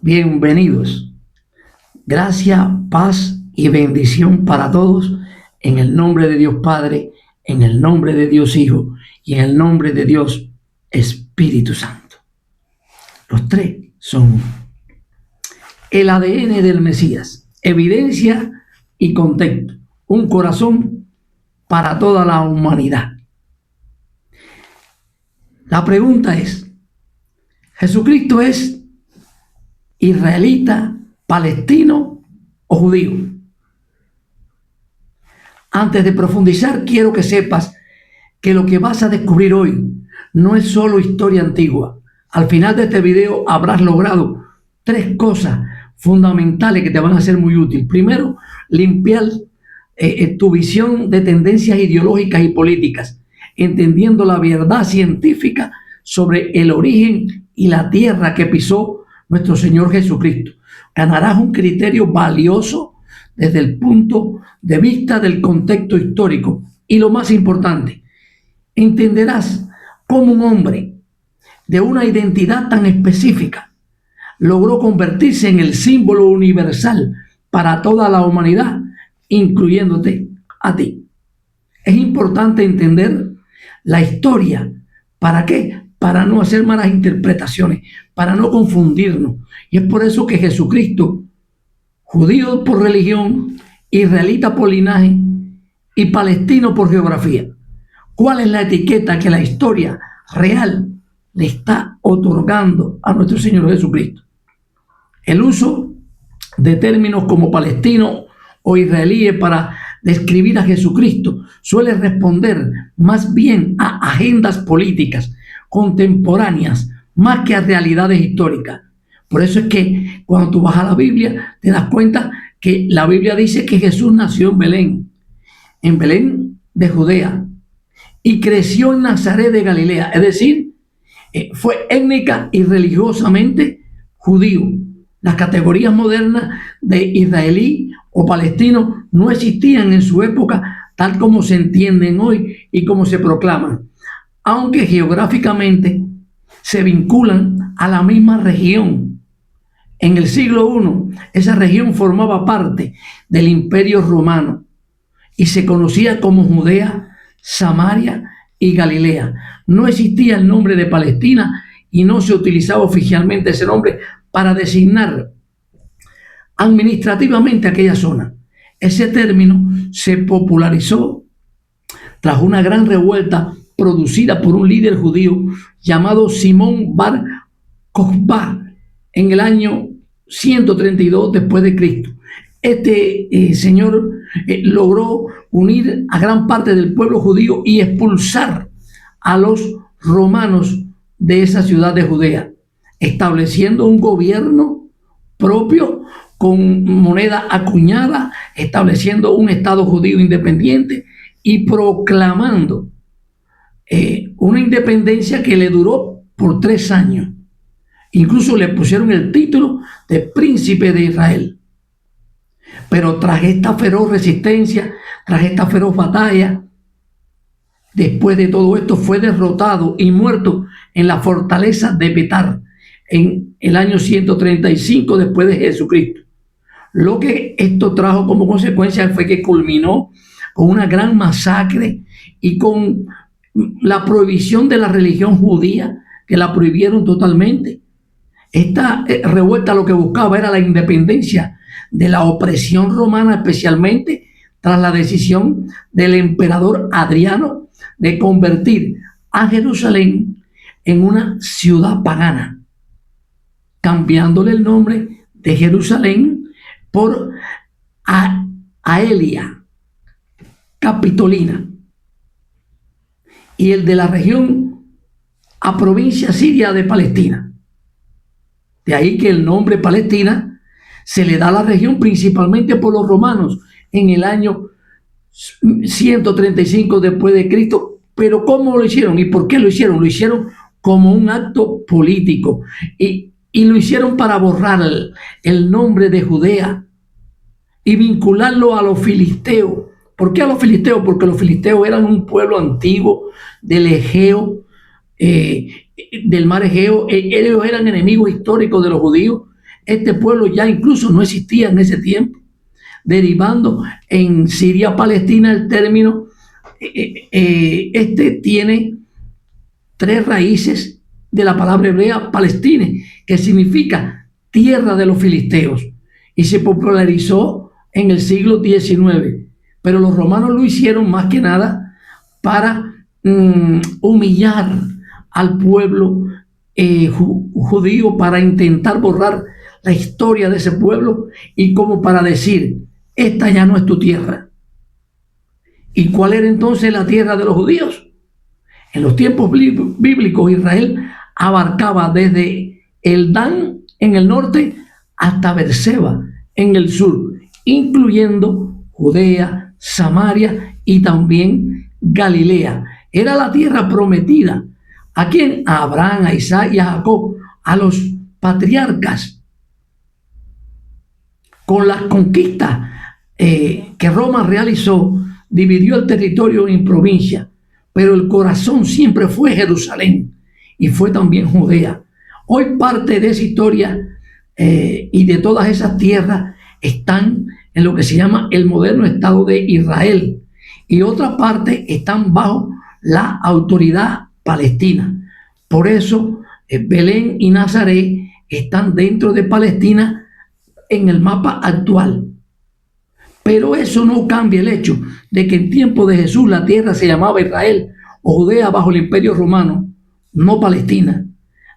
Bienvenidos. Gracia, paz y bendición para todos en el nombre de Dios Padre, en el nombre de Dios Hijo y en el nombre de Dios Espíritu Santo. Los tres son el ADN del Mesías, evidencia y contexto, un corazón para toda la humanidad. La pregunta es, ¿Jesucristo es israelita, palestino o judío? Antes de profundizar, quiero que sepas que lo que vas a descubrir hoy no es solo historia antigua. Al final de este video habrás logrado tres cosas fundamentales que te van a ser muy útiles. Primero, limpiar tu visión de tendencias ideológicas y políticas, entendiendo la verdad científica sobre el origen y la tierra que pisó nuestro Señor Jesucristo. Ganarás un criterio valioso desde el punto de vista del contexto histórico. Y lo más importante, entenderás cómo un hombre de una identidad tan específica logró convertirse en el símbolo universal para toda la humanidad, incluyéndote a ti. Es importante entender la historia. ¿Para qué? Para no hacer malas interpretaciones, para no confundirnos. Y es por eso que Jesucristo, judío por religión, israelita por linaje y palestino por geografía. ¿Cuál es la etiqueta que la historia real le está otorgando a nuestro Señor Jesucristo? El uso de términos como palestino o israelí para describir a Jesucristo suele responder más bien a agendas políticas contemporáneas más que a realidades históricas. Por eso es que cuando tú vas a la Biblia te das cuenta que la Biblia dice que Jesús nació en Belén de Judea, y creció en Nazaret de Galilea, es decir, fue étnica y religiosamente judío. Las categorías modernas de israelí o palestino no existían en su época tal como se entienden hoy y como se proclaman, aunque geográficamente se vinculan a la misma región. En el siglo I, esa región formaba parte del Imperio Romano y se conocía como Judea, Samaria y Galilea. No existía el nombre de Palestina y no se utilizaba oficialmente ese nombre para designar administrativamente aquella zona. Ese término se popularizó tras una gran revuelta producida por un líder judío llamado Simón Bar Kokhba en el año 132 después de Cristo. Este señor logró unir a gran parte del pueblo judío y expulsar a los romanos de esa ciudad de Judea, estableciendo un gobierno propio con moneda acuñada, estableciendo un Estado judío independiente y proclamando una independencia que le duró por 3 años. Incluso le pusieron el título de príncipe de Israel. Pero tras esta feroz resistencia, tras esta feroz batalla, después de todo esto fue derrotado y muerto en la fortaleza de Betar en el año 135 después de Jesucristo. Lo que esto trajo como consecuencia fue que culminó con una gran masacre y con la prohibición de la religión judía, que la prohibieron totalmente. Esta revuelta lo que buscaba era la independencia de la opresión romana, especialmente tras la decisión del emperador Adriano de convertir a Jerusalén en una ciudad pagana, cambiándole el nombre de Jerusalén por Aelia Capitolina, y el de la región a provincia siria de Palestina. De ahí que el nombre Palestina se le da a la región principalmente por los romanos en el año 135 después de Cristo. Pero ¿cómo lo hicieron y por qué lo hicieron? Lo hicieron como un acto político y lo hicieron para borrar el nombre de Judea y vincularlo a los filisteos. ¿Por qué a los filisteos? Porque los filisteos eran un pueblo antiguo del Egeo, del mar Egeo. Ellos eran enemigos históricos de los judíos. Este pueblo ya incluso no existía en ese tiempo, derivando en Siria-Palestina el término. Este tiene tres raíces de la palabra hebrea Palestine, que significa tierra de los filisteos, y se popularizó en el siglo XIX. Pero los romanos lo hicieron más que nada para humillar al pueblo judío, para intentar borrar la historia de ese pueblo y como para decir, esta ya no es tu tierra. ¿Y cuál era entonces la tierra de los judíos? En los tiempos bíblicos, Israel abarcaba desde el Dan en el norte hasta Beerseba en el sur, incluyendo Judea, Samaria y también Galilea. Era la tierra prometida. ¿A quién? A Abraham, a Isaac y a Jacob, a los patriarcas. Con las conquistas que Roma realizó, dividió el territorio en provincias, pero el corazón siempre fue Jerusalén y fue también Judea. Hoy parte de esa historia y de todas esas tierras están en lo que se llama el moderno Estado de Israel, y otra parte están bajo la autoridad palestina. Por eso Belén y Nazaret están dentro de Palestina en el mapa actual. Pero eso no cambia el hecho de que en tiempo de Jesús la tierra se llamaba Israel o Judea bajo el Imperio Romano, no Palestina.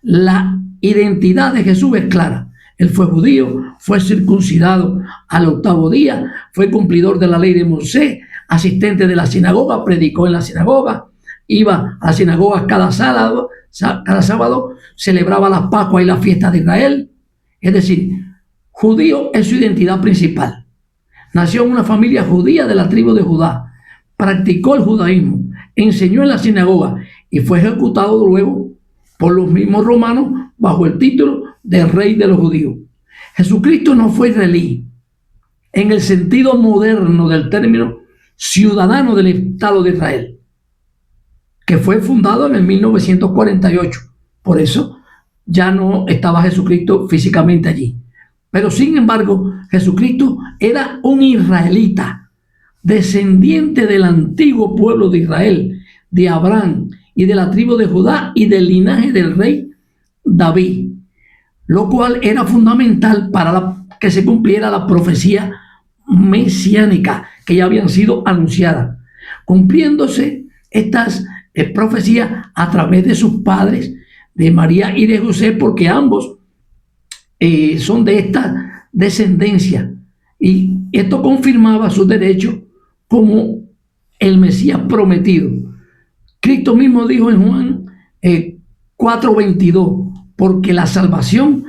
La identidad de Jesús es clara. Él fue judío, fue circuncidado al 8º día, fue cumplidor de la ley de Moisés, asistente de la sinagoga, predicó en la sinagoga, iba a las sinagogas cada sábado, celebraba las Pascuas y las fiestas de Israel. Es decir, judío es su identidad principal. Nació en una familia judía de la tribu de Judá, practicó el judaísmo, enseñó en la sinagoga y fue ejecutado luego por los mismos romanos bajo el título de rey de los judíos. Jesucristo no fue israelí en el sentido moderno del término, ciudadano del Estado de Israel, que fue fundado en el 1948. Por eso ya no estaba Jesucristo físicamente allí. Pero sin embargo, Jesucristo era un israelita, descendiente del antiguo pueblo de Israel, de Abraham y de la tribu de Judá y del linaje del rey David, lo cual era fundamental para que se cumpliera la profecía mesiánica que ya habían sido anunciadas, cumpliéndose estas profecías a través de sus padres, de María y de José, porque ambos son de esta descendencia, y esto confirmaba su derecho como el Mesías prometido. Cristo mismo dijo en Juan 4:22, porque la salvación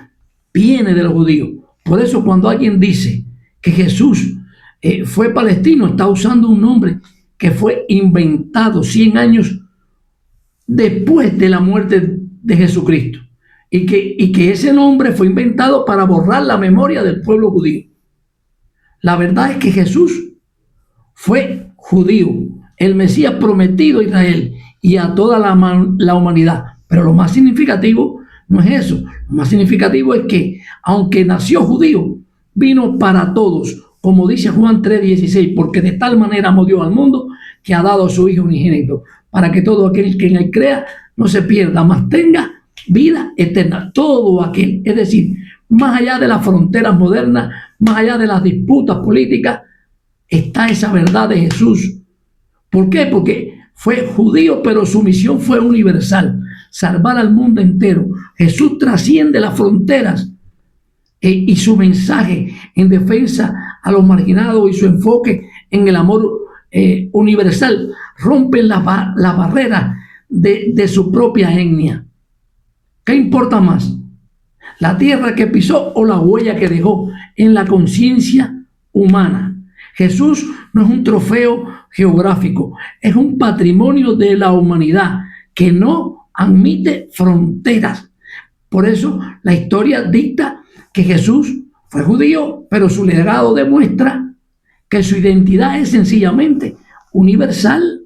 viene de los judíos. Por eso cuando alguien dice que Jesús fue palestino, está usando un nombre que fue inventado 100 años después de la muerte de Jesucristo, y que ese nombre fue inventado para borrar la memoria del pueblo judío. La verdad es que Jesús fue judío, el Mesías prometido a Israel y a toda la humanidad. Pero lo más significativo no es eso. Lo más significativo es que, aunque nació judío, vino para todos, como dice Juan 3:16, porque de tal manera amó Dios al mundo que ha dado a su Hijo unigénito, para que todo aquel que en él crea no se pierda, mas tenga vida eterna. Todo aquel, es decir, más allá de las fronteras modernas, más allá de las disputas políticas, está esa verdad de Jesús. ¿Por qué? Porque fue judío, pero su misión fue universal, salvar al mundo entero. Jesús trasciende las fronteras y su mensaje en defensa a los marginados y su enfoque en el amor universal rompen las barreras de su propia etnia. ¿Qué importa más? ¿La tierra que pisó o la huella que dejó en la conciencia humana? Jesús no es un trofeo geográfico, es un patrimonio de la humanidad que no admite fronteras. Por eso la historia dicta que Jesús fue judío, pero su legado demuestra que su identidad es sencillamente universal.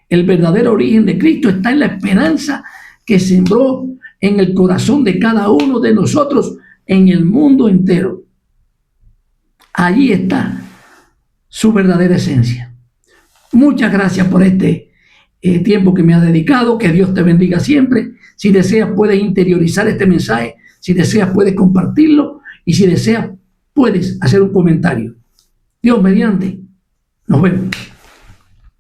El verdadero origen de Cristo está en la esperanza que sembró en el corazón de cada uno de nosotros en el mundo entero. Allí está su verdadera esencia. Muchas gracias por este tiempo que me has dedicado. Que Dios te bendiga siempre. Si deseas, puedes interiorizar este mensaje. Si deseas, puedes compartirlo. Y si deseas, puedes hacer un comentario. Dios mediante. Nos vemos.